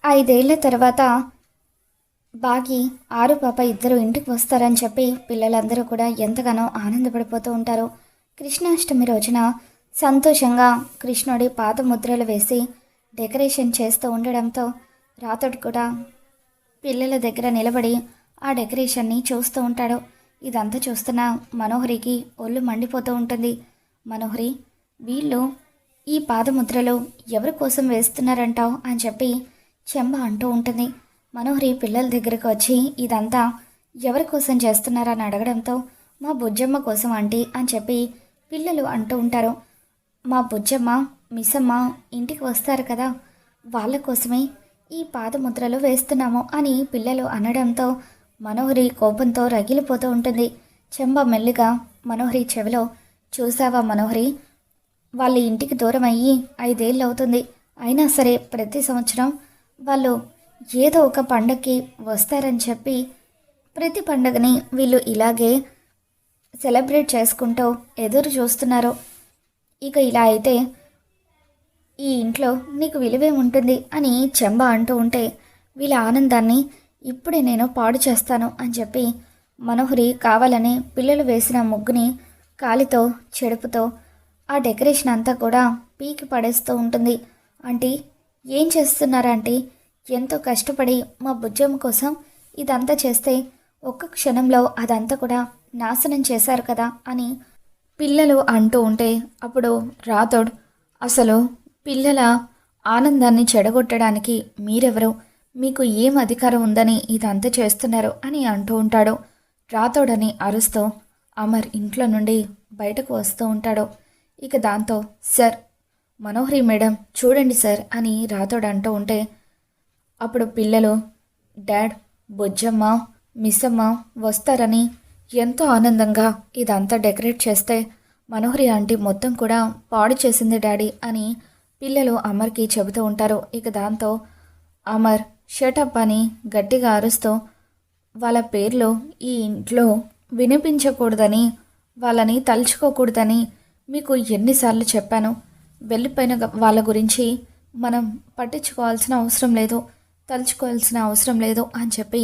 5 ఏళ్ల తర్వాత బాగి, ఆరు పాప ఇద్దరు ఇంటికి వస్తారని చెప్పి పిల్లలందరూ కూడా ఎంతగానో ఆనందపడిపోతూ ఉంటారు. కృష్ణాష్టమి రోజున సంతోషంగా కృష్ణుడి పాదముద్రలు వేసి డెకరేషన్ చేస్తూ ఉండడంతో రాతడు కూడా పిల్లల దగ్గర నిలబడి ఆ డెకరేషన్ని చూస్తూ ఉంటాడు. ఇదంతా చూస్తున్న మనోహరికి ఒళ్ళు మండిపోతూ ఉంటుంది. మనోహరి, వీళ్ళు ఈ పాదముద్రలు ఎవరి కోసం వేస్తున్నారంటావు అని చెప్పి చెంబ అంటూ ఉంటుంది. మనోహరి పిల్లల దగ్గరకు వచ్చి ఇదంతా ఎవరి కోసం చేస్తున్నారని అడగడంతో మా బుజ్జమ్మ కోసం ఆంటీ అని చెప్పి పిల్లలు అంటూ ఉంటారు. మా బుజ్జమ్మ మిస్సమ్మ ఇంటికి వస్తారు కదా, వాళ్ళ కోసమే ఈ పాదముద్రలు వేస్తున్నాము అని పిల్లలు అనడంతో మనోహరి కోపంతో రగిలిపోతూ ఉంటుంది. చెంబ మెల్లిగా మనోహరి చెవిలో, చూసావా మనోహరి, వాళ్ళ ఇంటికి దూరం అయ్యి 5 ఏళ్ళు అవుతుంది, అయినా సరే ప్రతి సంవత్సరం వాళ్ళు ఏదో ఒక పండగకి వస్తారని చెప్పి ప్రతి పండగని వీళ్ళు ఇలాగే సెలబ్రేట్ చేసుకుంటూ ఎదురు చూస్తున్నారు. ఇక ఇలా అయితే ఈ ఇంట్లో నీకు విలువే ఉంటుంది అని చెంబ అంటూ ఉంటే వీళ్ళ ఆనందాన్ని ఇప్పుడే నేను పాడు చేస్తాను అని చెప్పి మనోహరి కావాలని పిల్లలు వేసిన ముగ్గుని కాలితో చెడుపుతో ఆ డెకరేషన్ అంతా కూడా పీకి పడేస్తూ ఉంటుంది. ఆంటీ, ఏం చేస్తున్నారంటే ఎంతో కష్టపడి మా బుజ్జమ్మ కోసం ఇదంతా చేస్తే ఒక్క క్షణంలో అదంతా కూడా నాశనం చేశారు కదా అని పిల్లలు అంటూ ఉంటే అప్పుడు రాథోడ్, అసలు పిల్లల ఆనందాన్ని చెడగొట్టడానికి మీరెవరు, మీకు ఏం అధికారం ఉందని ఇదంతా చేస్తున్నారు అని అంటూ ఉంటాడు. రాథోడ్ అని అరుస్తూ అమర్ ఇంట్లో నుండి బయటకు వస్తూ ఉంటాడు. ఇక దాంతో, సార్, మనోహరి మేడం చూడండి సార్ అని రాథోడ్ అంటూ ఉంటే అప్పుడు పిల్లలు, డాడ్, బుజ్జమ్మ, మిస్సమ్మ వస్తారని ఎంతో ఆనందంగా ఇదంతా డెకరేట్ చేస్తే మనోహరి ఆంటీ మొత్తం కూడా పాడు చేసింది డాడీ అని పిల్లలు అమర్కి చెబుతూ ఉంటారు. ఇక దాంతో అమర్ షటప్ అని గట్టిగా అరుస్తూ వాళ్ళ పేర్లు ఈ ఇంట్లో వినిపించకూడదని, వాళ్ళని తలుచుకోకూడదని మీకు ఎన్నిసార్లు చెప్పాను, వెళ్ళిపోయిన వాళ్ళ గురించి మనం పట్టించుకోవాల్సిన అవసరం లేదు, తలుచుకోవాల్సిన అవసరం లేదు అని చెప్పి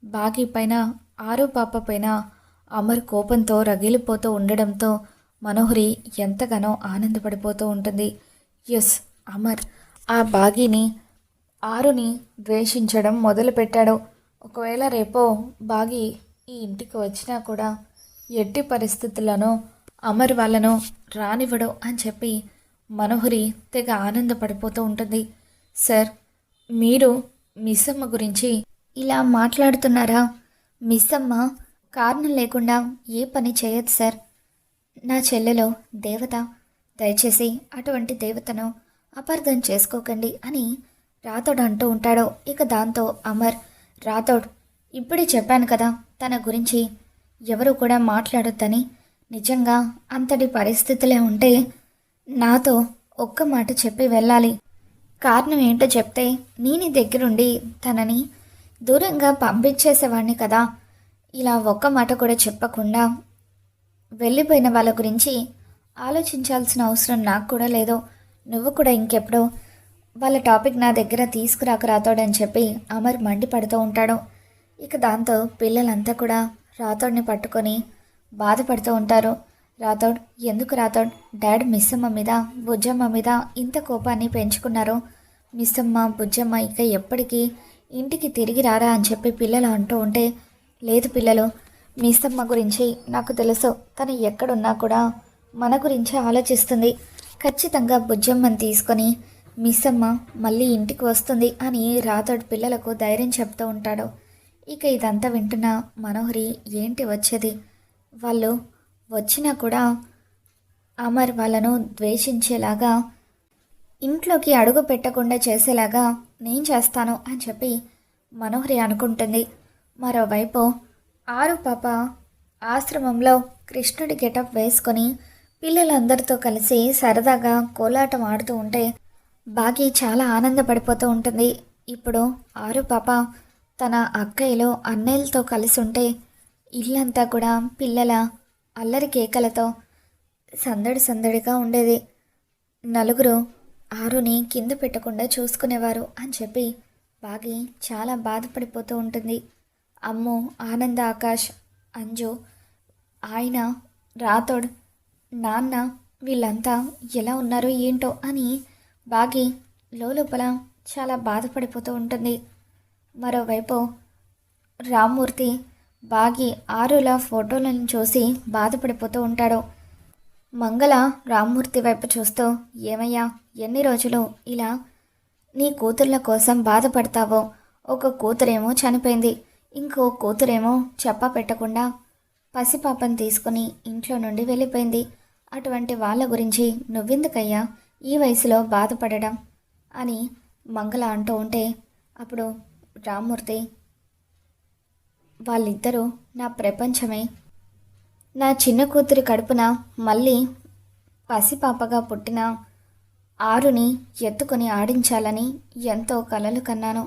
బాగి పైన, ఆరో పాప పైన అమర్ కోపంతో రగిలిపోతూ ఉండడంతో మనోహరి ఎంతగానో ఆనందపడిపోతూ ఉంటుంది. ఎస్, అమర్ ఆ బాగిని, ఆరుని ద్వేషించడం మొదలుపెట్టాడు. ఒకవేళ రేపో బాగి ఈ ఇంటికి వచ్చినా కూడా ఎట్టి పరిస్థితుల్లోనూ అమర్ వాళ్ళను రానివ్వడు అని చెప్పి మనోహరి తెగ ఆనందపడిపోతూ ఉంటుంది. సార్, మీరు మిస్సమ్మ గురించి ఇలా మాట్లాడుతున్నారా? మిస్సమ్మ కారణం లేకుండా ఏ పని చేయదు సార్. నా చెల్లెలో దేవత, దయచేసి అటువంటి దేవతను అపార్థం చేసుకోకండి అని రాథోడ్ అంటూ ఉంటాడు. ఇక దాంతో అమర్, రాథోడ్, ఇప్పుడే చెప్పాను కదా తన గురించి ఎవరు కూడా మాట్లాడొద్దని, నిజంగా అంతటి పరిస్థితులే ఉంటే నాతో ఒక్క మాట చెప్పి వెళ్ళాలి, కారణం ఏంటో చెప్తే నేను దగ్గరుండి తనని దూరంగా పంపించేసేవాడిని కదా, ఇలా ఒక్క మాట కూడా చెప్పకుండా వెళ్ళిపోయిన వాళ్ళ గురించి ఆలోచించాల్సిన అవసరం నాకు కూడా లేదు, నువ్వు కూడా ఇంకెప్పుడు వాళ్ళ టాపిక్ నా దగ్గర తీసుకురాక రాతోడని చెప్పి అమర్ మండిపడుతూ ఉంటాడు. ఇక దాంతో పిల్లలంతా కూడా రాథోడ్ని పట్టుకొని బాధపడుతూ ఉంటారు. రాథోడ్, ఎందుకు రాథోడ్ డాడ్ మిస్సమ్మ మీద, బుజ్జమ్మ మీద ఇంత కోపాన్ని పెంచుకున్నారు? మిస్సమ్మ, బుజ్జమ్మ ఇక ఎప్పటికీ ఇంటికి తిరిగి రారా అని చెప్పి పిల్లలు అంటూ ఉంటే, లేదు పిల్లలు, మిస్సమ్మ గురించి నాకు తెలుసు, తను ఎక్కడున్నా కూడా మన గురించి ఆలోచిస్తుంది, ఖచ్చితంగా బుజ్జమ్మని తీసుకొని మిస్సమ్మ మళ్ళీ ఇంటికి వస్తుంది అని రాథోడ్ పిల్లలకు ధైర్యం చెప్తూ ఉంటాడు. ఇక ఇదంతా వింటున్న మనోహరి, ఏంటి వచ్చేది, వాళ్ళు వచ్చినా కూడా అమర్ వాళ్ళను ద్వేషించేలాగా, ఇంట్లోకి అడుగు పెట్టకుండా చేసేలాగా నేను చేస్తాను అని చెప్పి మనోహరి అనుకుంటుంది. మరోవైపు ఆరు పాప ఆశ్రమంలో కృష్ణుడి గెటప్ వేసుకొని పిల్లలందరితో కలిసి సరదాగా కోలాటం ఆడుతూ ఉంటే బాగి చాలా ఆనందపడిపోతూ ఉంటుంది. ఇప్పుడు ఆరు పాప తన అక్కయ్యలో అన్నయ్యలతో కలిసి ఉంటే ఇల్లంతా కూడా పిల్లల అల్లరి కేకలతో సందడి సందడిగా ఉండేది. నలుగురు ఆరుని కింద పెట్టకుండా చూసుకునేవారు అని చెప్పి బాగి చాలా బాధపడిపోతూ ఉంటుంది. అమ్మో, ఆనంద్, ఆకాష్, అంజు, ఆయన, రాథోడ్, నాన్న వీళ్ళంతా ఎలా ఉన్నారో ఏంటో అని బాగి లోపల చాలా బాధపడిపోతూ ఉంటుంది. మరోవైపు రామ్మూర్తి బాగి ఆరుల ఫోటోలను చూసి బాధపడిపోతూ ఉంటాడు. మంగళ రామ్మూర్తి వైపు చూస్తూ, ఏమయ్యా, ఎన్ని రోజులు ఇలా నీ కూతుర్ల కోసం బాధపడతావో? ఒక కూతురేమో చనిపోయింది, ఇంకో కూతురేమో చెప్పా పెట్టకుండా పసిపాపను తీసుకుని ఇంట్లో నుండి వెళ్ళిపోయింది. అటువంటి వాళ్ళ గురించి నువ్వెందుకయ్యా ఈ వయసులో బాధపడడం అని మంగళ అంటూ ఉంటే, అప్పుడు రామ్మూర్తి, వాళ్ళిద్దరూ నా ప్రపంచమే. నా చిన్న కూతురి కడుపున మళ్ళీ పసిపాపగా పుట్టిన ఆరుని ఎత్తుకొని ఆడించాలని ఎంతో కలలు కన్నాను.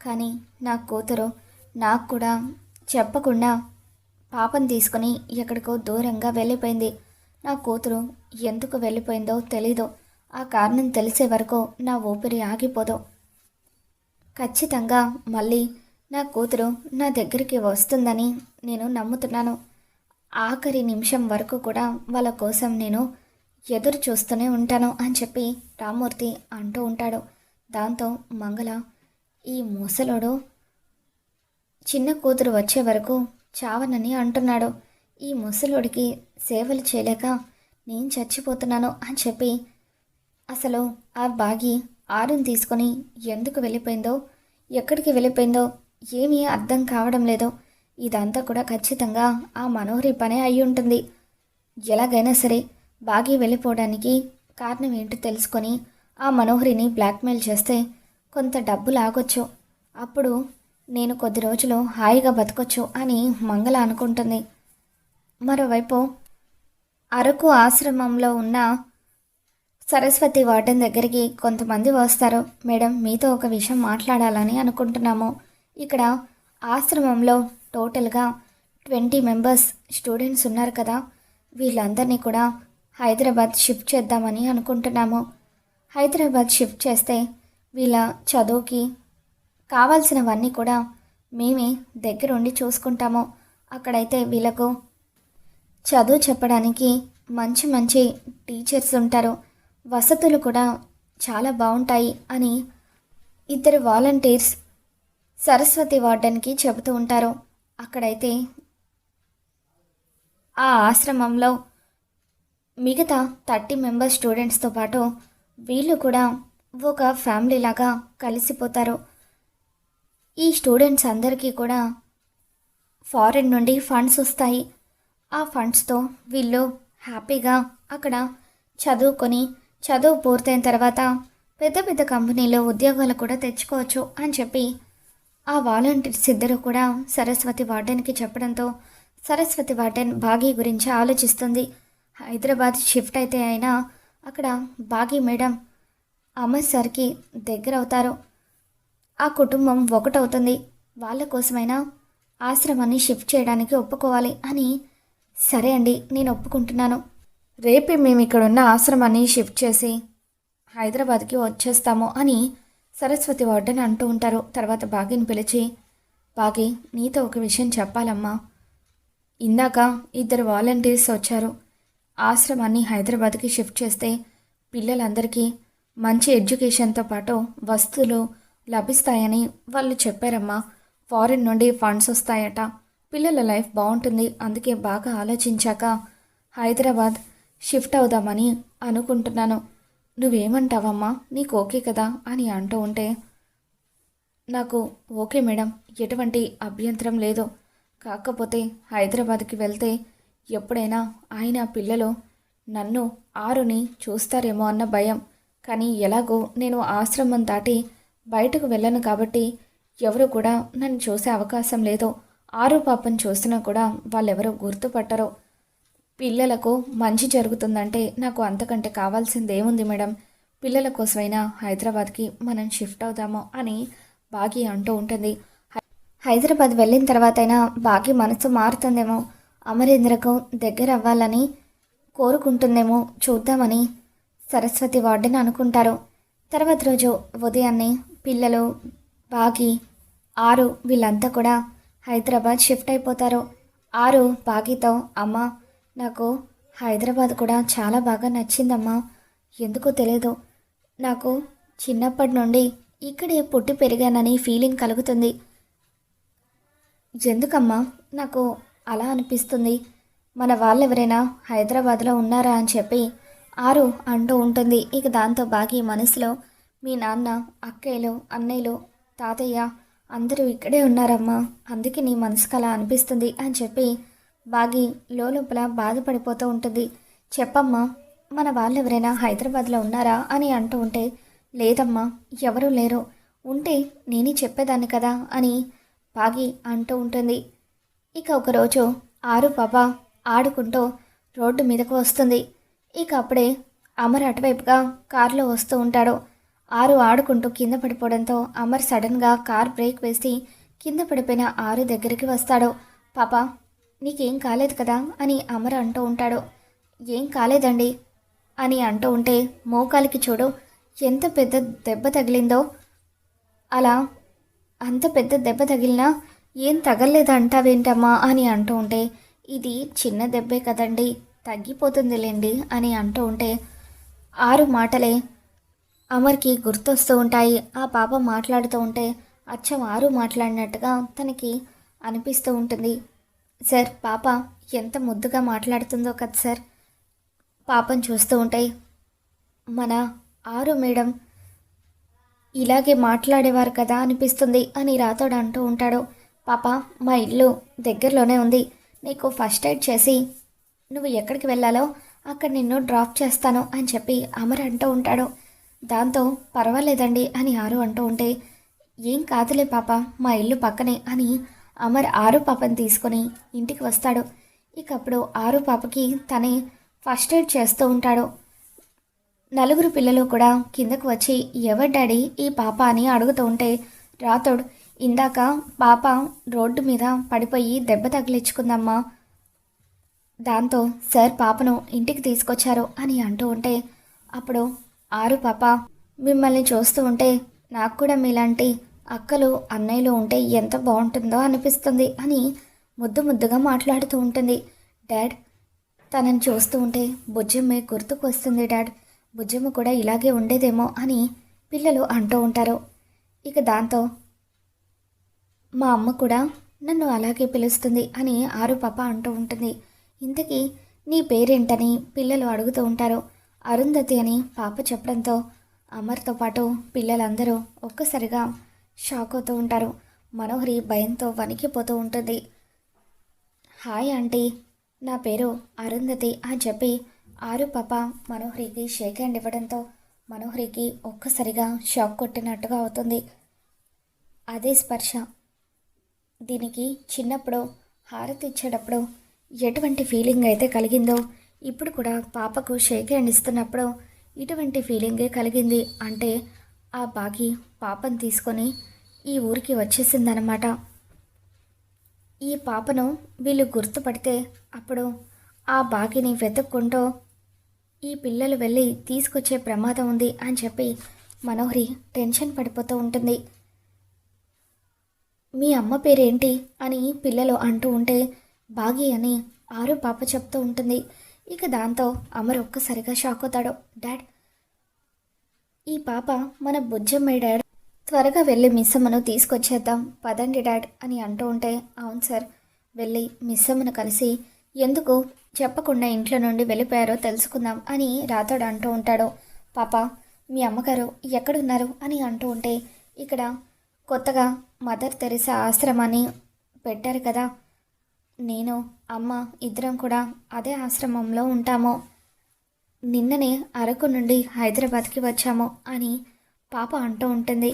కానీ నా కూతురు నాకు కూడా చెప్పకుండా పాపను తీసుకుని ఎక్కడికో దూరంగా వెళ్ళిపోయింది. నా కూతురు ఎందుకు వెళ్ళిపోయిందో తెలీదు. ఆ కారణం తెలిసే వరకు నా ఊపిరి ఆగిపోదు. ఖచ్చితంగా మళ్ళీ నా కూతురు నా దగ్గరికి వస్తుందని నేను నమ్ముతున్నాను. ఆఖరి నిమిషం వరకు కూడా వాళ్ళ కోసం నేను ఎదురు చూస్తూనే ఉంటాను అని చెప్పి రామ్మూర్తి అంటూ ఉంటాడు. దాంతో మంగళ, ఈ ముసలోడు చిన్న కూతురు వచ్చే వరకు చావనని అంటున్నాడు. ఈ ముసలోడికి సేవలు చేయలేక నేను చచ్చిపోతున్నాను అని చెప్పి, అసలు ఆ బాగి ఆరుని తీసుకొని ఎందుకు వెళ్ళిపోయిందో, ఎక్కడికి వెళ్ళిపోయిందో ఏమీ అర్థం కావడం లేదు. ఇదంతా కూడా ఖచ్చితంగా ఆ మనోహరి పనే అయి ఉంటుంది. ఎలాగైనా సరే బాగి వెళ్ళిపోవడానికి కారణం ఏంటో తెలుసుకొని ఆ మనోహరిని బ్లాక్మెయిల్ చేస్తే కొంత డబ్బు లాగొచ్చు. అప్పుడు నేను కొద్ది రోజులు హాయిగా బతకొచ్చు అని మంగళ అనుకుంటుంది. మరోవైపు అరకు ఆశ్రమంలో ఉన్న సరస్వతి వార్డెన్ దగ్గరికి కొంతమంది వస్తారు. మేడం, మీతో ఒక విషయం మాట్లాడాలని అనుకుంటున్నాము. ఇక్కడ ఆశ్రమంలో టోటల్గా 20 మెంబర్స్ స్టూడెంట్స్ ఉన్నారు కదా, వీళ్ళందరినీ కూడా హైదరాబాద్ షిఫ్ట్ చేద్దామని అనుకుంటున్నాము. హైదరాబాద్ షిఫ్ట్ చేస్తే వీళ్ళ చదువుకి కావాల్సినవన్నీ కూడా మేమే దగ్గరుండి చూసుకుంటాము. అక్కడైతే వీళ్ళకు చదువు చెప్పడానికి మంచి మంచి టీచర్స్ ఉంటారు, వసతులు కూడా చాలా బాగుంటాయి అని ఇద్దరు వాలంటీర్స్ సరస్వతి వార్డెన్కి చెబుతూ ఉంటారు. అక్కడైతే ఆ ఆశ్రమంలో మిగతా 30 మెంబర్స్ స్టూడెంట్స్తో పాటు వీళ్ళు కూడా ఒక ఫ్యామిలీ లాగా కలిసిపోతారు. ఈ స్టూడెంట్స్ అందరికీ కూడా ఫారెన్ నుండి ఫండ్స్ వస్తాయి. ఆ ఫండ్స్తో వీళ్ళు హ్యాపీగా అక్కడ చదువుకొని చదువు పూర్తయిన తర్వాత పెద్ద పెద్ద కంపెనీలో ఉద్యోగాలు కూడా తెచ్చుకోవచ్చు అని చెప్పి ఆ వాలంటీర్స్ ఇద్దరు కూడా సరస్వతి వార్డెన్కి చెప్పడంతో సరస్వతి వార్డెన్ బాగీ గురించి ఆలోచిస్తుంది. హైదరాబాద్ షిఫ్ట్ అయితే అయినా అక్కడ బాగీ మేడం అమర్ సార్కి దగ్గర అవుతారు. ఆ కుటుంబం ఒకటవుతుంది. వాళ్ళ కోసమైనా ఆశ్రమాన్ని షిఫ్ట్ చేయడానికి ఒప్పుకోవాలి అని, సరే అండి, నేను ఒప్పుకుంటున్నాను, రేపే మేము ఇక్కడున్న ఆశ్రమాన్ని షిఫ్ట్ చేసి హైదరాబాద్కి వచ్చేస్తాము అని సరస్వతి వార్డెన్ అంటూ ఉంటారు. తర్వాత బాగీని పిలిచి, బాగీ, నీతో ఒక విషయం చెప్పాలమ్మా. ఇందాక ఇద్దరు వాలంటీర్స్ వచ్చారు. ఆశ్రమాన్ని హైదరాబాద్కి షిఫ్ట్ చేస్తే పిల్లలందరికీ మంచి ఎడ్యుకేషన్తో పాటు వస్తువులు లభిస్తాయని వాళ్ళు చెప్పారమ్మా. ఫారిన్ నుండి ఫండ్స్ వస్తాయట, పిల్లల లైఫ్ బాగుంటుంది. అందుకే బాగా ఆలోచించాక హైదరాబాద్ షిఫ్ట్ అవుదామని అనుకుంటున్నాను. నువ్వేమంటావమ్మా, నీకు ఓకే కదా అని అంటూ ఉంటే, నాకు ఓకే మేడం, ఎటువంటి అభ్యంతరం లేదు. కాకపోతే హైదరాబాద్కి వెళ్తే ఎప్పుడైనా ఆయన పిల్లలు నన్ను ఆరుని చూస్తారేమో అన్న భయం. కానీ ఎలాగో నేను ఆశ్రమం దాటి బయటకు వెళ్ళను కాబట్టి ఎవరు కూడా నన్ను చూసే అవకాశం లేదు. ఆరు పాపను చూసినా కూడా వాళ్ళెవరూ గుర్తుపట్టరు. పిల్లలకు మంచి జరుగుతుందంటే నాకు అంతకంటే కావాల్సింది ఏముంది మేడం. పిల్లల కోసమైనా హైదరాబాద్కి మనం షిఫ్ట్ అవుదాము అని బాగి అంటూ ఉంటుంది. హైదరాబాద్ వెళ్ళిన తర్వాతైనా బాగి మనసు మారుతుందేమో, అమరేంద్రకు దగ్గర అవ్వాలని కోరుకుంటుందేమో చూద్దామని సరస్వతి వార్డెన్ అనుకుంటారు. తర్వాత రోజు ఉదయాన్నే పిల్లలు బాగి, ఆరు వీళ్ళంతా కూడా హైదరాబాద్ షిఫ్ట్ అయిపోతారు. ఆరు బాగితో, అమ్మ నాకు హైదరాబాద్ కూడా చాలా బాగా నచ్చిందమ్మా. ఎందుకో తెలియదు, నాకు చిన్నప్పటి నుండి ఇక్కడే పుట్టి పెరిగానని ఫీలింగ్ కలుగుతుంది. ఎందుకమ్మా నాకు అలా అనిపిస్తుంది? మన వాళ్ళెవరైనా హైదరాబాద్లో ఉన్నారా అని చెప్పి ఆరు అంటూ ఉంటుంది. ఇక దాంతో బాగి మనసులో, మీ నాన్న, అక్కయ్యలు, అన్నయ్యలు, తాతయ్య అందరూ ఇక్కడే ఉన్నారమ్మా, అందుకే నీ మనసుకు అలా అనిపిస్తుంది అని చెప్పి బాగి లోపల బాధపడిపోతూ ఉంటుంది. చెప్పమ్మా, మన వాళ్ళెవరైనా హైదరాబాద్లో ఉన్నారా అని అంటూ ఉంటే, లేదమ్మా ఎవరూ లేరు, ఉంటే నేనే చెప్పేదాన్ని కదా అని బాగి అంటూ ఉంటుంది. ఇక ఒకరోజు ఆరు పాప ఆడుకుంటూ రోడ్డు మీదకు వస్తుంది. ఇక అప్పుడే అమర్ అటువైపుగా కారులో వస్తూ ఉంటాడు. ఆరు ఆడుకుంటూ కింద పడిపోవడంతో అమర్ సడన్గా కార్ బ్రేక్ వేసి కింద పడిపోయిన ఆరు దగ్గరికి వస్తాడు. పాప నీకేం కాలేదు కదా అని అమర్ అంటూ ఉంటాడు. ఏం కాలేదండి అని అంటూ ఉంటే, మోకాలికి చూడు ఎంత పెద్ద దెబ్బ తగిలిందో, అలా అంత పెద్ద దెబ్బ తగిలినా ఏం తగలలేదంటావేంటమ్మా అని అంటూ ఉంటే, ఇది చిన్న దెబ్బే కదండి, తగ్గిపోతుందిలేండి అని అంటూ ఉంటే, ఆరు మాటలే అమర్కి గుర్తొస్తూ ఉంటాయి. ఆ పాప మాట్లాడుతూ ఉంటే అచ్చం ఆరు మాట్లాడినట్టుగా తనకి అనిపిస్తూ ఉంటుంది. సార్, పాప ఎంత ముద్దుగా మాట్లాడుతుందో కదా సార్. పాపను చూస్తూ ఉంటే మన ఆరు మేడం ఇలాగే మాట్లాడేవారు కదా అనిపిస్తుంది అని రాతోడు అంటూ ఉంటాడు. పాప, మా ఇల్లు దగ్గరలోనే ఉంది, నీకు ఫస్ట్ ఎయిడ్ చేసి నువ్వు ఎక్కడికి వెళ్ళాలో అక్కడ నిన్ను డ్రాప్ చేస్తాను అని చెప్పి అమర్ అంటూ ఉంటాడు. దాంతో పర్వాలేదండి అని ఆరు అంటూ ఉంటే, ఏం కాదులే పాప, మా ఇల్లు పక్కనే అని అమర్ ఆరు పాపని తీసుకొని ఇంటికి వస్తాడు. ఇక అప్పుడు ఆరు పాపకి తనే ఫస్ట్ ఎయిడ్ చేస్తూ ఉంటాడు. నలుగురు పిల్లలు కూడా కిందకు వచ్చి, ఎవరు డాడీ ఈ పాప అని అడుగుతూ ఉంటే, రాతోడు, ఇందాక పాప రోడ్డు మీద పడిపోయి దెబ్బ తగిలించుకుందమ్మా, దాంతో సార్ పాపను ఇంటికి తీసుకొచ్చారు అని అంటూ ఉంటే, అప్పుడు ఆరు పాప, మిమ్మల్ని చూస్తూ ఉంటే నాకు కూడా మీలాంటి అక్కలు అన్నయ్యలు ఉంటే ఎంత బాగుంటుందో అనిపిస్తుంది అని ముద్దు ముద్దుగా మాట్లాడుతూ ఉంటుంది. డాడ్, తనని చూస్తూ ఉంటే బుజ్జమ్మే గుర్తుకు వస్తుంది డాడ్, బుజ్జమ్మ కూడా ఇలాగే ఉండేదేమో అని పిల్లలు అంటూ ఉంటారు. ఇక దాంతో మా అమ్మ కూడా నన్ను అలాగే పిలుస్తుంది అని ఆరు పాప అంటూ ఉంటుంది. ఇంతకీ నీ పేరేంటని పిల్లలు అడుగుతూ ఉంటారు. అరుంధతి అని పాప చెప్పడంతో అమర్తో పాటు పిల్లలందరూ ఒక్కసారిగా షాక్ అవుతూ ఉంటారు. మనోహరి భయంతో వణికిపోతూ ఉంటుంది. హాయ్ ఆంటీ, నా పేరు అరుంధతి అని చెప్పి ఆరు పాప మనోహరికి షేక్ హ్యాండ్ ఇవ్వడంతో మనోహరికి ఒక్కసారిగా షాక్ కొట్టినట్టుగా అవుతుంది. అదే స్పర్శ, దీనికి చిన్నప్పుడు హారతి ఇచ్చేటప్పుడు ఎటువంటి ఫీలింగ్ అయితే కలిగిందో ఇప్పుడు కూడా పాపకు షేక్ హ్యాండ్ ఇస్తున్నప్పుడు ఇటువంటి ఫీలింగే కలిగింది. అంటే ఆ బాగి పాపను తీసుకొని ఈ ఊరికి వచ్చేసిందనమాట. ఈ పాపను వీళ్ళు గుర్తుపడితే అప్పుడు ఆ బాగిని వెతుక్కుంటూ ఈ పిల్లలు వెళ్ళి తీసుకొచ్చే ప్రమాదం ఉంది అని చెప్పి మనోహరి టెన్షన్ పడిపోతూ ఉంటుంది. మీ అమ్మ పేరేంటి అని పిల్లలు అంటూ ఉంటే బాగి అని ఆరు పాప చెప్తూ ఉంటుంది. ఇక దాంతో అమర్ ఒక్కసారిగా షాక్ అవుతాడు. డాడ్, ఈ పాప మన బుజ్జమ్మే డాడ్, త్వరగా వెళ్ళి మిస్సమ్మను తీసుకొచ్చేద్దాం పదండి డాడ్ అని అంటూ ఉంటే, అవును సార్, వెళ్ళి మిస్సమ్మను కలిసి ఎందుకు చెప్పకుండా ఇంట్లో నుండి వెళ్ళిపోయారో తెలుసుకుందాం అని రాతోడు అంటూ ఉంటాడు. పాప, మీ అమ్మగారు ఎక్కడున్నారు అని అంటూ ఉంటే, ఇక్కడ కొత్తగా మదర్ తెరిసా ఆశ్రమాన్ని పెట్టారు కదా, నేను అమ్మ ఇద్దరం కూడా అదే ఆశ్రమంలో ఉంటాము, నిన్ననే అరకు నుండి హైదరాబాద్కి వచ్చాము అని పాప అంటూ ఉంటుంది.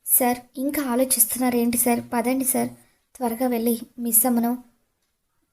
సార్, ఇంకా ఆలోచిస్తున్నారేంటి సార్, పదండి సార్, త్వరగా వెళ్ళి మిస్ అమ్మను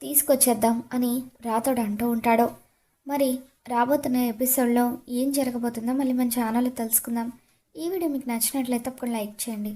తీసుకొచ్చేద్దాం అని రాతోడు అంటూ ఉంటాడు. మరి రాబోతున్న ఎపిసోడ్లో ఏం జరగబోతుందో మళ్ళీ మన ఛానల్లో తెలుసుకుందాం. ఈ వీడియో మీకు నచ్చినట్లయితే తప్పకుండా లైక్ చేయండి.